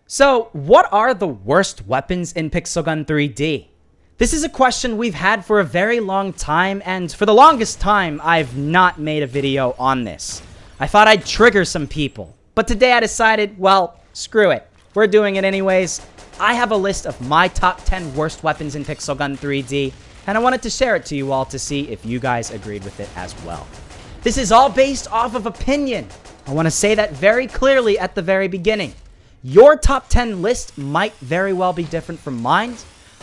So, what are the worst weapons in Pixel Gun 3D? This is a question we've had for a very long time, and for the longest time, I've not made a video on this. I thought I'd trigger some people, but today I decided, well, screw it. We're doing it anyways. I have a list of my top 10 worst weapons in Pixel Gun 3D, and I wanted to share it to you all to see if you guys agreed with it as well. This is all based off of opinion. I want to say that very clearly at the very beginning. Your top 10 list might very well be different from mine.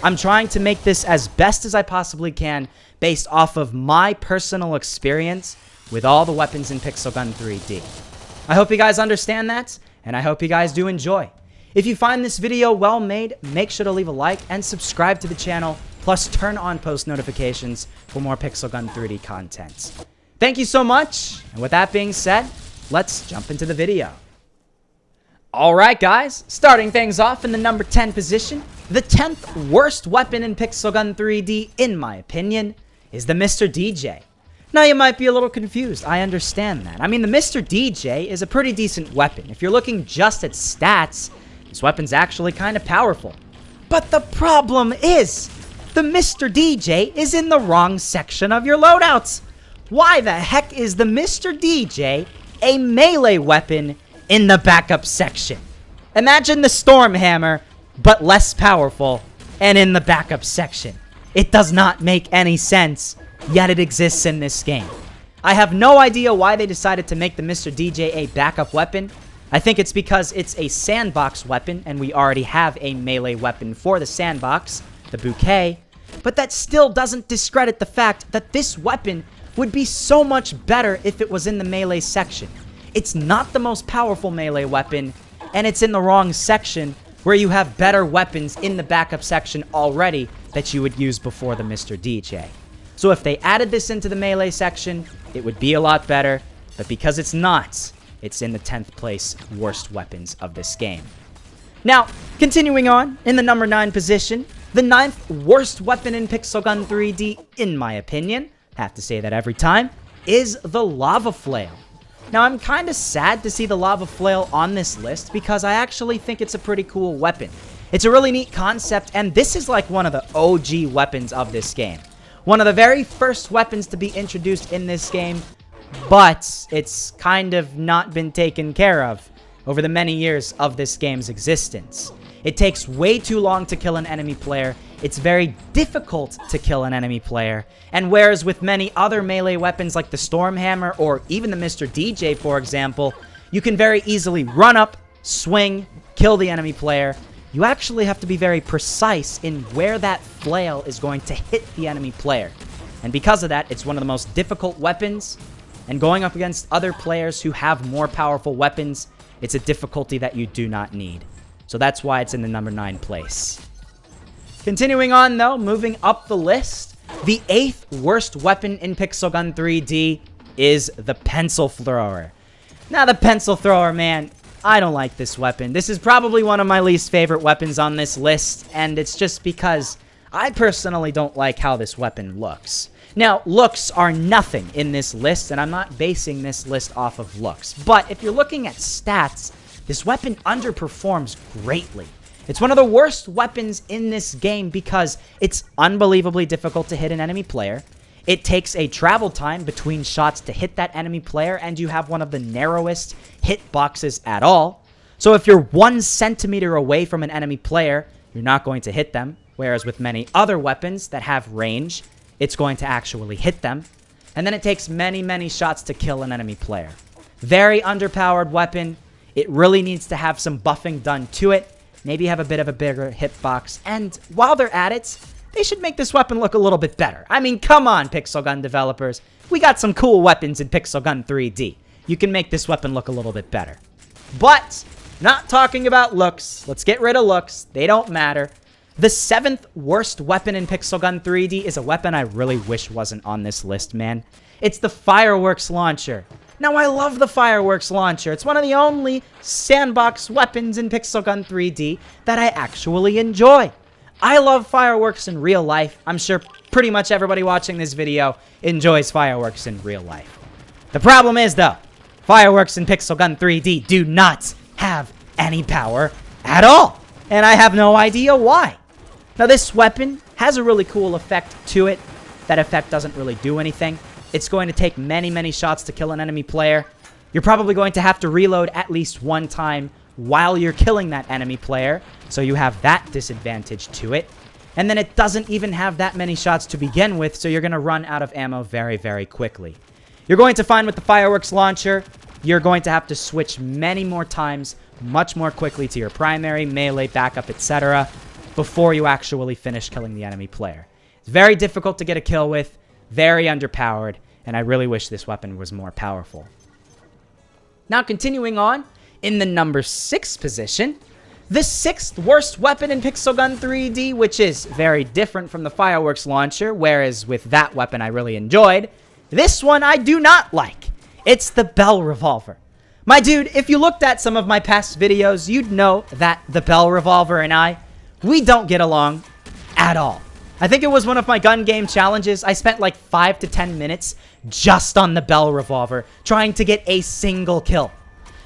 I'm trying to make this as best as I possibly can based off of my personal experience with all the weapons in Pixel Gun 3D. I hope you guys understand that, and I hope you guys do enjoy. If you find this video well made, make sure to leave a like and subscribe to the channel, plus turn on post notifications for more Pixel Gun 3D content. Thank you so much, and with that being said, let's jump into the video. Alright guys, starting things off in the number 10 position, the 10th worst weapon in Pixel Gun 3D, in my opinion, is the Mr. DJ. Now you might be a little confused, I understand that. I mean, the Mr. DJ is a pretty decent weapon. If you're looking just at stats, this weapon's actually kind of powerful. But the problem is, the Mr. DJ is in the wrong section of your loadouts. Why the heck is the Mr. DJ a melee weapon in the backup section? Imagine the Storm Hammer, but less powerful, and in the backup section. It does not make any sense, yet it exists in this game. I have no idea why they decided to make the Mr. DJ a backup weapon. I think it's because it's a sandbox weapon, and we already have a melee weapon for the sandbox, the bouquet, but that still doesn't discredit the fact that this weapon would be so much better if it was in the melee section. It's not the most powerful melee weapon, and it's in the wrong section where you have better weapons in the backup section already that you would use before the Mr. DJ. So if they added this into the melee section, it would be a lot better, but because it's not, it's in the 10th place worst weapons of this game. Now, continuing on, in the number 9 position, the 9th worst weapon in Pixel Gun 3D, in my opinion, have to say that every time, is the Lava Flail. Now, I'm kind of sad to see the Lava Flail on this list because I actually think it's a pretty cool weapon. It's a really neat concept, and this is like one of the OG weapons of this game. One of the very first weapons to be introduced in this game, but it's kind of not been taken care of over the many years of this game's existence. It takes way too long to kill an enemy player, it's very difficult to kill an enemy player, and whereas with many other melee weapons like the Storm Hammer or even the Mr. DJ, for example, you can very easily run up, swing, kill the enemy player, you actually have to be very precise in where that flail is going to hit the enemy player. And because of that, it's one of the most difficult weapons, and going up against other players who have more powerful weapons, it's a difficulty that you do not need. So that's why it's in the number 9 place. Continuing on though, moving up the list, the 8th worst weapon in Pixel Gun 3D is the Pencil Thrower. Now the Pencil Thrower, man, I don't like this weapon. This is probably one of my least favorite weapons on this list, and it's just because I personally don't like how this weapon looks. Now, looks are nothing in this list, and I'm not basing this list off of looks. But if you're looking at stats, this weapon underperforms greatly. It's one of the worst weapons in this game because it's unbelievably difficult to hit an enemy player. It takes a travel time between shots to hit that enemy player, and you have one of the narrowest hitboxes at all. So if you're 1 centimeter away from an enemy player, you're not going to hit them. Whereas with many other weapons that have range, it's going to actually hit them. And then it takes many, many shots to kill an enemy player. Very underpowered weapon. It really needs to have some buffing done to it. Maybe have a bit of a bigger hitbox. And while they're at it, they should make this weapon look a little bit better. I mean, come on, Pixel Gun developers. We got some cool weapons in Pixel Gun 3D. You can make this weapon look a little bit better. But, not talking about looks. Let's get rid of looks. They don't matter. The 7th worst weapon in Pixel Gun 3D is a weapon I really wish wasn't on this list, man. It's the Fireworks Launcher. Now, I love the Fireworks Launcher. It's one of the only sandbox weapons in Pixel Gun 3D that I actually enjoy. I love fireworks in real life. I'm sure pretty much everybody watching this video enjoys fireworks in real life. The problem is, though, fireworks in Pixel Gun 3D do not have any power at all. And I have no idea why. Now, this weapon has a really cool effect to it. That effect doesn't really do anything. It's going to take many, many shots to kill an enemy player. You're probably going to have to reload at least one time while you're killing that enemy player, so you have that disadvantage to it. And then it doesn't even have that many shots to begin with, so you're going to run out of ammo very, very quickly. You're going to find with the fireworks launcher, you're going to have to switch many more times, much more quickly to your primary, melee, backup, etc., before you actually finish killing the enemy player. It's very difficult to get a kill with, very underpowered, and I really wish this weapon was more powerful. Now, continuing on, in the number 6 position, the 6th worst weapon in Pixel Gun 3D, which is very different from the fireworks launcher, whereas with that weapon I really enjoyed, this one I do not like. It's the Bell Revolver. My dude, if you looked at some of my past videos, you'd know that the Bell Revolver and we don't get along at all. I think it was one of my gun game challenges. I spent like 5 to 10 minutes just on the Bell Revolver, trying to get a single kill.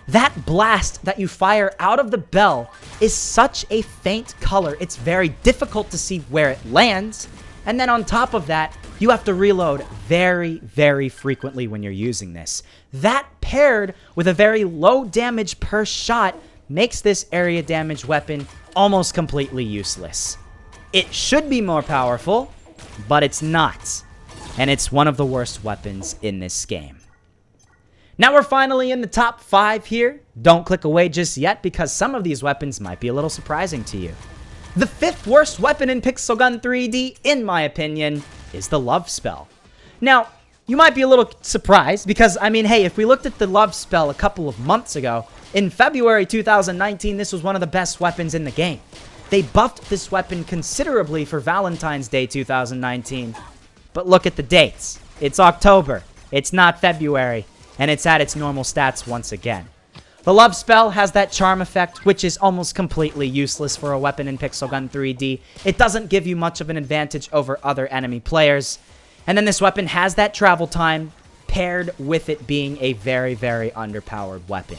That blast that you fire out of the bell is such a faint color. It's very difficult to see where it lands. And then on top of that, you have to reload very, very frequently when you're using this. That paired with a very low damage per shot makes this area damage weapon almost completely useless. It should be more powerful, but it's not. And it's one of the worst weapons in this game. Now we're finally in the top 5 here. Don't click away just yet because some of these weapons might be a little surprising to you. The 5th worst weapon in Pixel Gun 3D, in my opinion, is the Love Spell. Now, you might be a little surprised because, I mean, hey, if we looked at the Love Spell a couple of months ago, in February 2019, this was one of the best weapons in the game. They buffed this weapon considerably for Valentine's Day 2019. But look at the dates. It's October. It's not February. And it's at its normal stats once again. The Love Spell has that charm effect, which is almost completely useless for a weapon in Pixel Gun 3D. It doesn't give you much of an advantage over other enemy players. And then this weapon has that travel time, paired with it being a very, very underpowered weapon.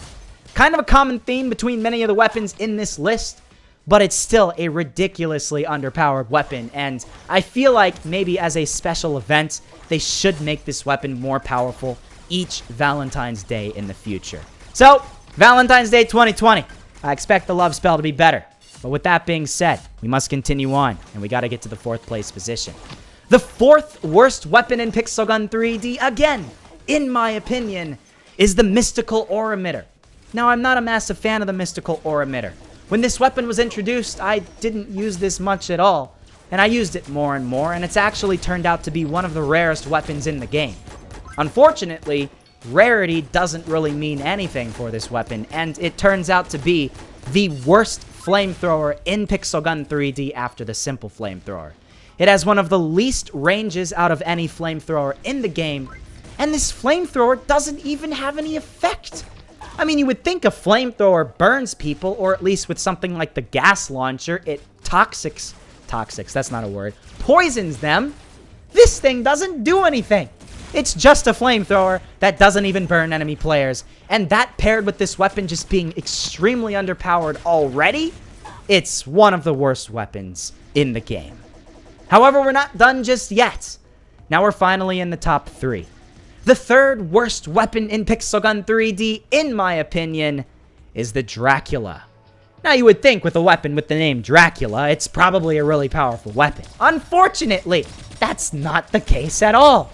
Kind of a common theme between many of the weapons in this list, but it's still a ridiculously underpowered weapon, and I feel like maybe as a special event, they should make this weapon more powerful each Valentine's Day in the future. So, Valentine's Day 2020, I expect the Love Spell to be better. But with that being said, we must continue on, and we gotta get to the 4th place position. The 4th worst weapon in Pixel Gun 3D, again, in my opinion, is the Mystical Or Emitter. Now, I'm not a massive fan of the Mystical Or Emitter. When this weapon was introduced, I didn't use this much at all, and I used it more and more, and it's actually turned out to be one of the rarest weapons in the game. Unfortunately, rarity doesn't really mean anything for this weapon, and it turns out to be the worst flamethrower in Pixel Gun 3D after the simple flamethrower. It has one of the least ranges out of any flamethrower in the game, and this flamethrower doesn't even have any effect. I mean, you would think a flamethrower burns people, or at least with something like the gas launcher, it toxics, that's not a word, poisons them. This thing doesn't do anything. It's just a flamethrower that doesn't even burn enemy players. And that paired with this weapon just being extremely underpowered already, it's one of the worst weapons in the game. However, we're not done just yet. Now we're finally in the top 3. The 3rd worst weapon in Pixel Gun 3D, in my opinion, is the Dracula. Now you would think with a weapon with the name Dracula, it's probably a really powerful weapon. Unfortunately, that's not the case at all.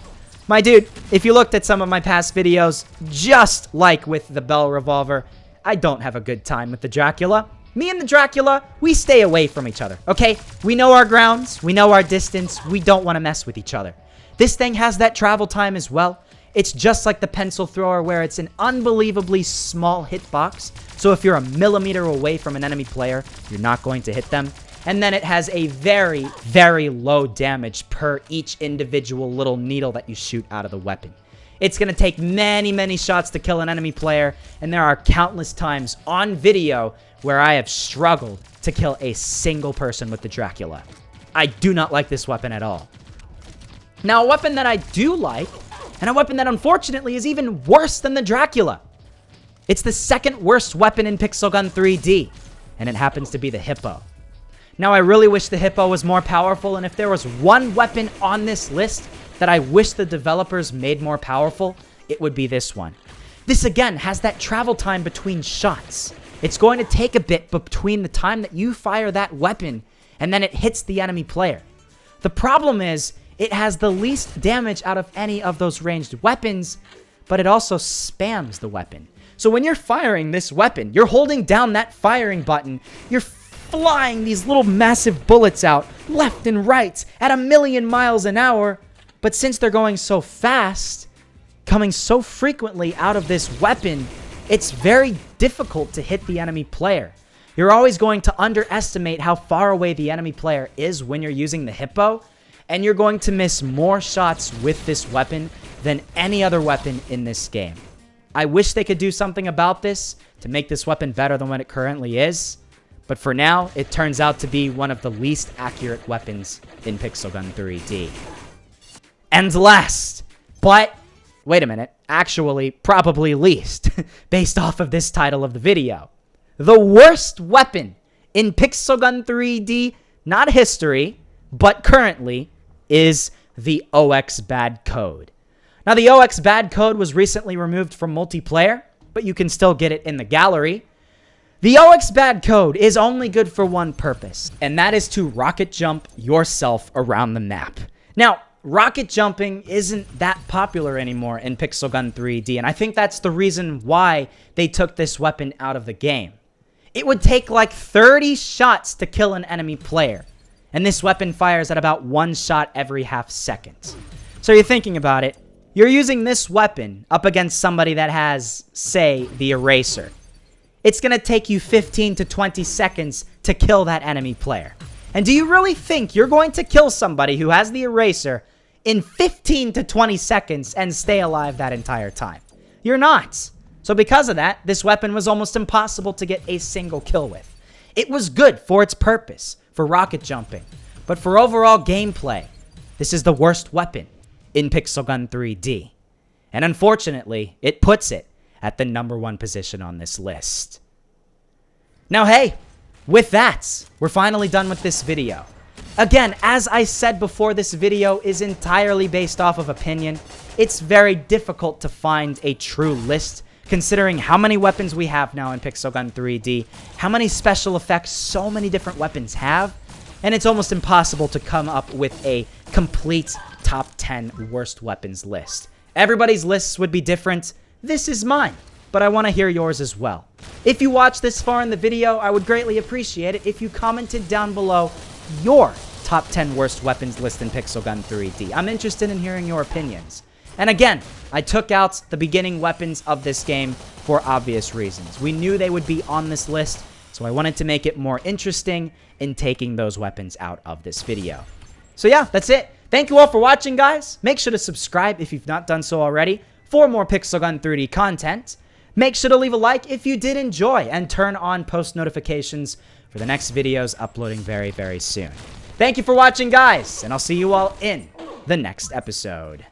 My dude, if you looked at some of my past videos, just like with the Bell Revolver, I don't have a good time with the Dracula. Me and the Dracula, we stay away from each other, okay? We know our grounds, we know our distance, we don't want to mess with each other. This thing has that travel time as well. It's just like the pencil thrower where it's an unbelievably small hitbox, so if you're a millimeter away from an enemy player, you're not going to hit them. And then it has a very, very low damage per each individual little needle that you shoot out of the weapon. It's going to take many, many shots to kill an enemy player, and there are countless times on video where I have struggled to kill a single person with the Dracula. I do not like this weapon at all. Now, a weapon that I do like, and a weapon that unfortunately is even worse than the Dracula. It's the 2nd worst weapon in Pixel Gun 3D. and it happens to be the Hippo. Now, I really wish the Hippo was more powerful, and if there was one weapon on this list that I wish the developers made more powerful, it would be this one. This, again, has that travel time between shots. It's going to take a bit between the time that you fire that weapon and then it hits the enemy player. The problem is, it has the least damage out of any of those ranged weapons, but it also spams the weapon. So when you're firing this weapon, you're holding down that firing button, you're flying these little massive bullets out left and right at 1,000,000 miles an hour, but since they're going so fast, coming so frequently out of this weapon, it's very difficult to hit the enemy player. You're always going to underestimate how far away the enemy player is when you're using the Hippo, and you're going to miss more shots with this weapon than any other weapon in this game. I wish they could do something about this to make this weapon better than what it currently is, but for now, it turns out to be one of the least accurate weapons in Pixel Gun 3D. And last, but wait a minute, actually probably least, based off of this title of the video, the worst weapon in Pixel Gun 3D, not history, but currently, is the OX bad code. Now, the OX bad code was recently removed from multiplayer, but you can still get it in the gallery. The OX bad code is only good for one purpose, and that is to rocket jump yourself around the map. Now, rocket jumping isn't that popular anymore in Pixel Gun 3D, and I think that's the reason why they took this weapon out of the game. It would take like 30 shots to kill an enemy player, and this weapon fires at about 1 shot every half second. So you're thinking about it, you're using this weapon up against somebody that has, say, the Eraser. It's going to take you 15 to 20 seconds to kill that enemy player. And do you really think you're going to kill somebody who has the Eraser in 15 to 20 seconds and stay alive that entire time? You're not. So because of that, this weapon was almost impossible to get a single kill with. It was good for its purpose, for rocket jumping, but for overall gameplay, this is the worst weapon in Pixel Gun 3D. And unfortunately, it puts it at the #1 position on this list. Now, hey, with that, we're finally done with this video. Again, as I said before, this video is entirely based off of opinion. It's very difficult to find a true list, considering how many weapons we have now in Pixel Gun 3D, how many special effects so many different weapons have, and it's almost impossible to come up with a complete top 10 worst weapons list. Everybody's lists would be different. This is mine, but I want to hear yours as well. If you watched this far in the video, I would greatly appreciate it if you commented down below your top 10 worst weapons list in Pixel Gun 3D. I'm interested in hearing your opinions. And again, I took out the beginning weapons of this game for obvious reasons. We knew they would be on this list, so I wanted to make it more interesting in taking those weapons out of this video. So yeah, that's it. Thank you all for watching, guys. Make sure to subscribe if you've not done so already for more Pixel Gun 3D content. Make sure to leave a like if you did enjoy, and turn on post notifications for the next videos uploading very, very soon. Thank you for watching, guys, and I'll see you all in the next episode.